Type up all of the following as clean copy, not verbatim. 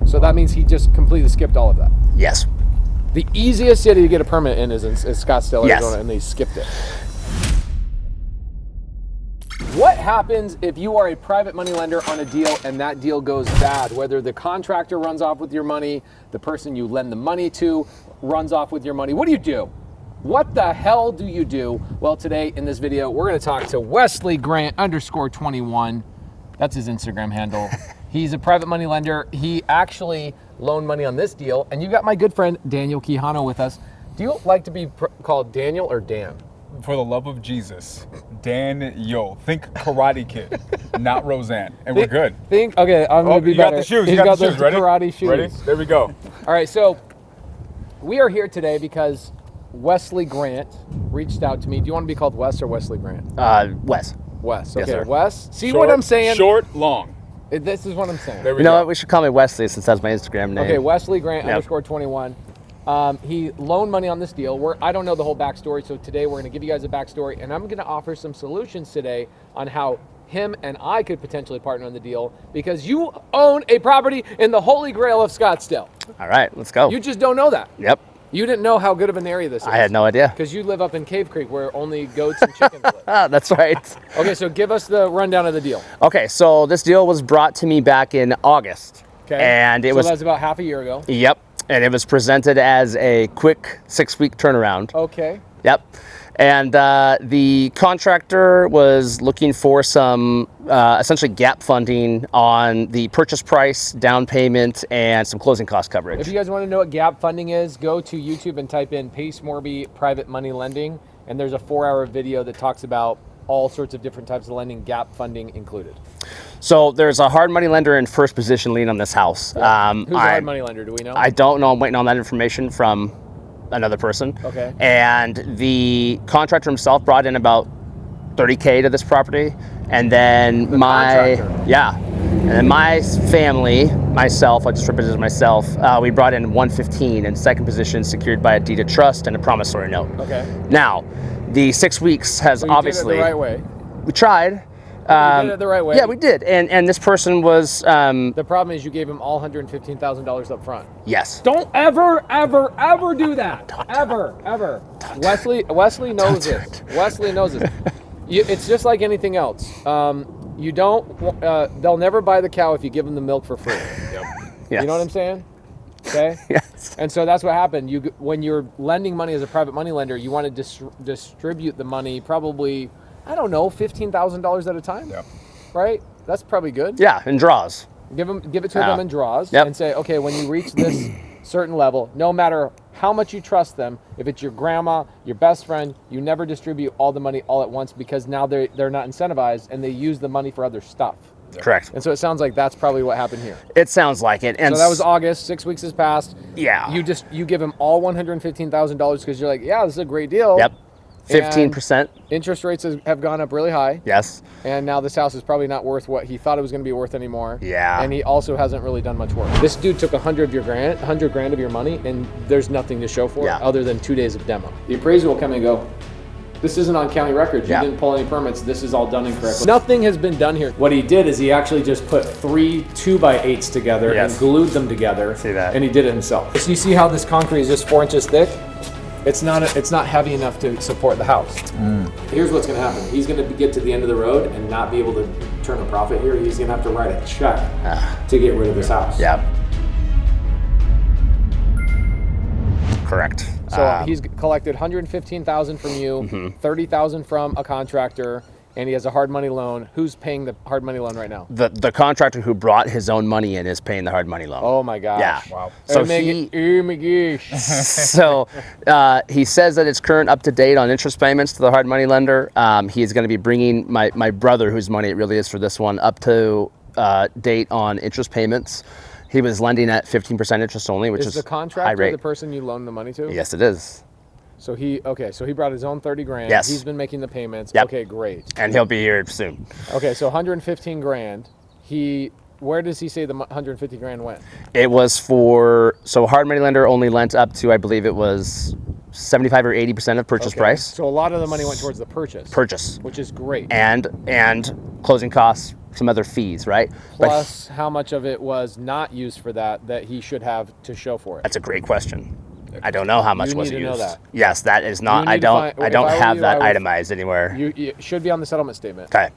So that means he just completely skipped all of that. Yes. The easiest city to get a permit in is Scottsdale, Yes. Arizona, and they skipped it. What happens if you are a private money lender on a deal and that deal goes bad? Whether the contractor runs off with your money, the person you lend the money to runs off with your money. What do you do? What the hell do you do? Well, today in this video, we're gonna talk to Wesley Grant _21. That's his Instagram handle. He's a private money lender. He actually loaned money on this deal. And you got my good friend, Daniel Quijano, with us. Do you like to be called Daniel or Dan? For the love of Jesus, Daniel. Think Karate Kid, not Roseanne, and we're good. Okay, I'm gonna be you better. got the shoes. He's You got got the shoes. Ready? karate shoes. Ready? There we go. All right, so we are here today because Wesley Grant reached out to me. Do you want to be called Wes or Wesley Grant? Wes. Wes. Yes, Okay, sir. Wes. See Short, what I'm saying? Short, long. This is what I'm saying. There we You know go. what? We should call me Wesley since that's my Instagram name. Okay, Wesley Grant Yep. _21. He loaned money on this deal. I don't know the whole backstory, so today we're going to give you guys a backstory, and I'm going to offer some solutions today on how him and I could potentially partner on the deal, because you own a property in the Holy Grail of Scottsdale. All right, let's go. You just don't know that. Yep. You didn't know how good of an area this is. I had no idea. Because you live up in Cave Creek where only goats and chickens live. That's right. Okay, so give us the rundown of the deal. Okay, so this deal was brought to me back in August. Okay. And it so was that's about half a year ago. Yep. And it was presented as a quick 6-week turnaround. Okay. Yep. And the contractor was looking for some essentially gap funding on the purchase price, down payment, and some closing cost coverage. If you guys want to know what gap funding is, go to YouTube and type in Pace Morby private money lending, and there's a 4-hour video that talks about all sorts of different types of lending, gap funding included. So there's a hard money lender in first position lien on this house. Yeah. Who's a hard money lender? Do we know? I don't know. I'm waiting on that information from another person. Okay. And the contractor himself brought in about $30K to this property, and then and then my family, myself, I just represented myself. We brought in 115 in second position, secured by a deed of trust and a promissory note. Okay. Now, the 6 weeks has So you obviously did it the right way. we tried. You did it the right way. Yeah, we did, and this person was The problem is you gave him all $115,000 up front. yes. Don't ever do that. Ever. Wesley knows this. Wesley knows this. It's just like anything else. You don't. They'll never buy the cow if you give them the milk for free. Yep. Yes. You know what I'm saying? Okay. Yes. And so that's what happened. When you're lending money as a private money lender, you want to distribute the money probably, I don't know, $15,000 at a time. Yep. Right? That's probably good. Yeah, in draws. Give it to them in draws. Yep. And say, okay, when you reach this certain level, no matter how much you trust them, if it's your grandma, your best friend, you never distribute all the money all at once, because now they're not incentivized and they use the money for other stuff. Correct. And so it sounds like that's probably what happened here. It sounds like it. And So that was August. 6 weeks has passed. Yeah. You give him all $115,000 because you're like, yeah, this is a great deal. Yep. 15%. Interest rates have gone up really high. Yes. And now this house is probably not worth what he thought it was going to be worth anymore. Yeah. And he also hasn't really done much work. This dude took $100 grand of your money, and there's nothing to show for it other than 2 days of demo. The appraiser will come and go, this isn't on county records. You didn't pull any permits. This is all done incorrectly. Nothing has been done here. What he did is he actually just put 3 2x8s together and glued them together. See that? And he did it himself. So you see how this concrete is just 4 inches thick? It's not heavy enough to support the house. Here's what's going to happen. He's going to get to the end of the road and not be able to turn a profit here. He's going to have to write a check to get rid of his house. Yeah. Correct. So he's collected $115,000 from you, $30,000 from a contractor, and he has a hard money loan. Who's paying the hard money loan right now? The contractor who brought his own money in is paying the hard money loan. Oh my gosh. Yeah. Wow. So he says that it's current up to date on interest payments to the hard money lender. He's going to be bringing my brother, whose money it really is for this one, up to date on interest payments. He was lending at 15% interest only, which is the high contractor rate. the person you loaned the money to? Yes, it is. So he brought his own 30 grand. Yes. He's been making the payments. Yep. Okay, great. And he'll be here soon. Okay, so 115 grand. Where does he say the 150 grand went? It was so hard money lender only lent up to, I believe it was 75 or 80% of purchase price. So a lot of the money went towards the purchase. Purchase. Which is great. And closing costs, some other fees, right? Plus, how much of it was not used for that he should have to show for it? That's a great question. I don't know how much was need to used. know that. Yes, that is not. You I need to don't. find- I don't if I were have you, that I would- itemized anywhere. It should be on the settlement statement. Okay.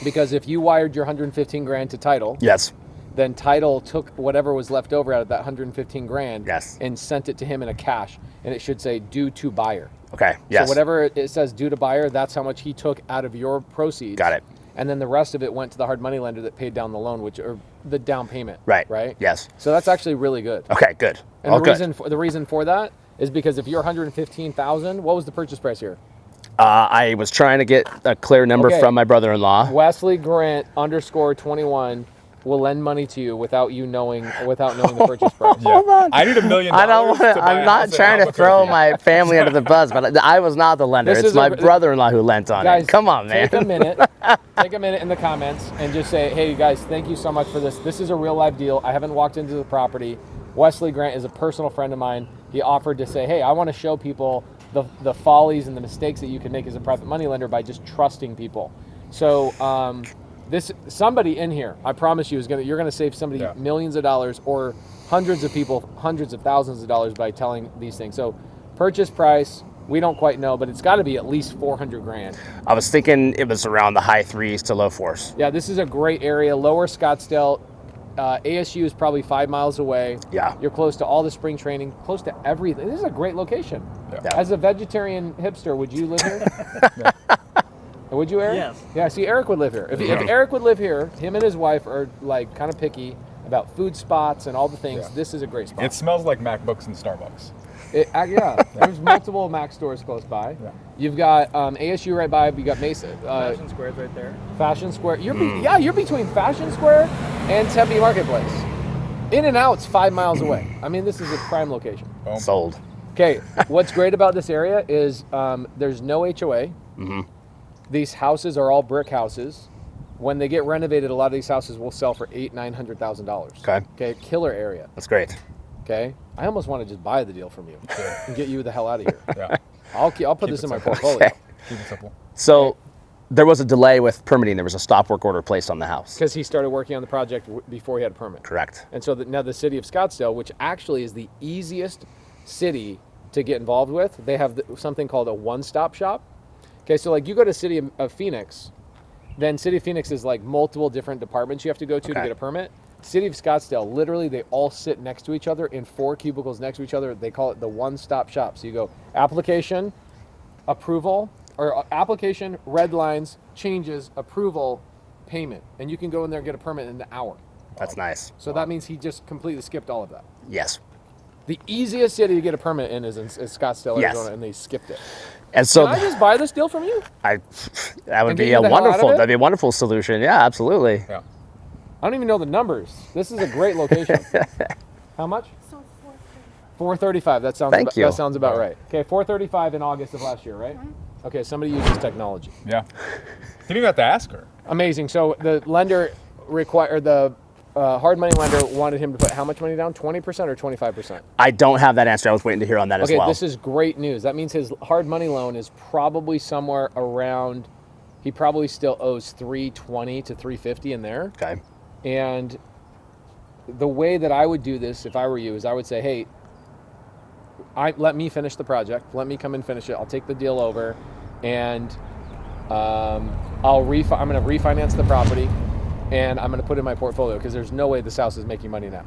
Because if you wired your 115 grand to title, Yes. then title took whatever was left over out of that 115 grand Yes. and sent it to him in a cash, and it should say due to buyer. Okay. Yes. So whatever it says due to buyer, that's how much he took out of your proceeds. Got it. And then the rest of it went to the hard money lender that paid down the loan, or the down payment. Right. Right. Yes. So that's actually really good. Okay. Good. And Oh, the good. reason for that is because if you're 115,000, what was the purchase price here? I was trying to get a clear number Okay. from my brother-in-law. Wesley Grant _21 will lend money to you without knowing the purchase price. Yeah. Hold on. I need $1 million. I don't want. to buy I'm a not house in trying to throw Albuquerque. my family under the bus, but I was not the lender. This It's is my a- brother-in-law who lent on Guys, it. Come on, man. Take a minute. Take a minute in the comments and just say, hey guys, thank you so much for this. This is a real live deal. I haven't walked into the property. Wesley Grant is a personal friend of mine. He offered to say, hey, I want to show people the follies and the mistakes that you can make as a private money lender by just trusting people. So somebody in here, I promise you, you're gonna save somebody millions of dollars, or hundreds of people hundreds of thousands of dollars by telling these things. So purchase price, we don't quite know, but it's got to be at least 400 grand. I was thinking it was around the high 3s to low 4s. Yeah, this is a great area. Lower Scottsdale. ASU is probably 5 miles away. Yeah. You're close to all the spring training, close to everything. This is a great location. Yeah. Yeah. As a vegetarian hipster, would you live here? Would you, Eric? Yes. Yeah, see, Eric would live here. If Eric would live here, him and his wife are like kind of picky about food spots and all the things. Yeah. This is a great spot. It smells like MacBooks and Starbucks. Yeah, there's multiple Mac stores close by. Yeah. You've got ASU right by. You got Mesa. Fashion Square's right there. Fashion Square. You're between Fashion Square and Tempe Marketplace. In and Out's 5 miles away. I mean, this is a prime location. Boom. Sold. Okay, what's great about this area is there's no HOA. Mm-hmm. These houses are all brick houses. When they get renovated, a lot of these houses will sell for $800,000-$900,000. Okay. Okay, killer area. That's great. Okay, I almost want to just buy the deal from you and get you the hell out of here. Yeah. I'll put Keep this it in my simple. portfolio. Okay. Keep it simple. So there was a delay with permitting. There was a stop work order placed on the house. Because he started working on the project before he had a permit. Correct. And so now the city of Scottsdale, which actually is the easiest city to get involved with, they have something called a one-stop shop. Okay, so like you go to city of Phoenix, then city of Phoenix is like multiple different departments you have to go to Okay. get a permit. City of Scottsdale, literally they all sit next to each other in 4 cubicles next to each other. They call it the one-stop shop. So you go application, approval, or application, red lines, changes, approval, payment. And you can go in there and get a permit in an hour. That's nice. So that means he just completely skipped all of that. Yes. The easiest city to get a permit in is Scottsdale, Yes. Arizona, and they skipped it. And so Can I just buy this deal from you? that would And get be you a the hell out of wonderful. it? That'd be a wonderful solution. Yeah, absolutely. Yeah. I don't even know the numbers. This is a great location. How much? So 435. That sounds. Thank you. That sounds about right. Okay, 435 in August of last year, right? Okay, somebody uses technology. Yeah. You didn't even have to ask her. Amazing. So the lender hard money lender wanted him to put how much money down? 20% or 25%? I don't have that answer. I was waiting to hear on that as Okay, well. this is great news. That means his hard money loan is probably somewhere around. He probably still owes 320 to 350 in there. Okay. And the way that I would do this, if I were you, is I would say, hey, let me finish the project. Let me come and finish it. I'll take the deal over, and I'm going to refinance the property, and I'm going to put it in my portfolio because there's no way this house is making money now.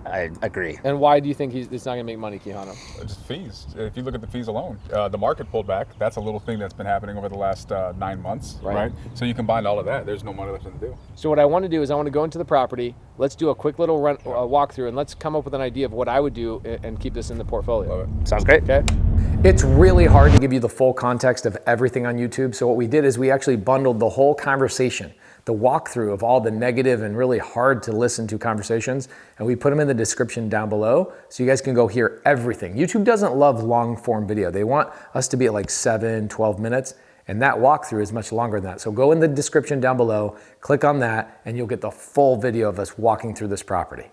I agree. And why do you think it's not going to make money, Quijano? Just fees. If you look at the fees alone, the market pulled back. That's a little thing that's been happening over the last 9 months, Right. So you combine all of that. There's no money left in the deal. So what I want to do is I want to go into the property. Let's do a quick little walkthrough, and let's come up with an idea of what I would do and keep this in the portfolio. Love it. Sounds great. Okay. It's really hard to give you the full context of everything on YouTube. So what we did is we actually bundled the whole conversation, the walkthrough of all the negative and really hard to listen to conversations, and we put them in the description down below so you guys can go hear everything. YouTube doesn't love long form video. They want us to be at like 7, 12 minutes, and that walkthrough is much longer than that. So go in the description down below, click on that, and you'll get the full video of us walking through this property.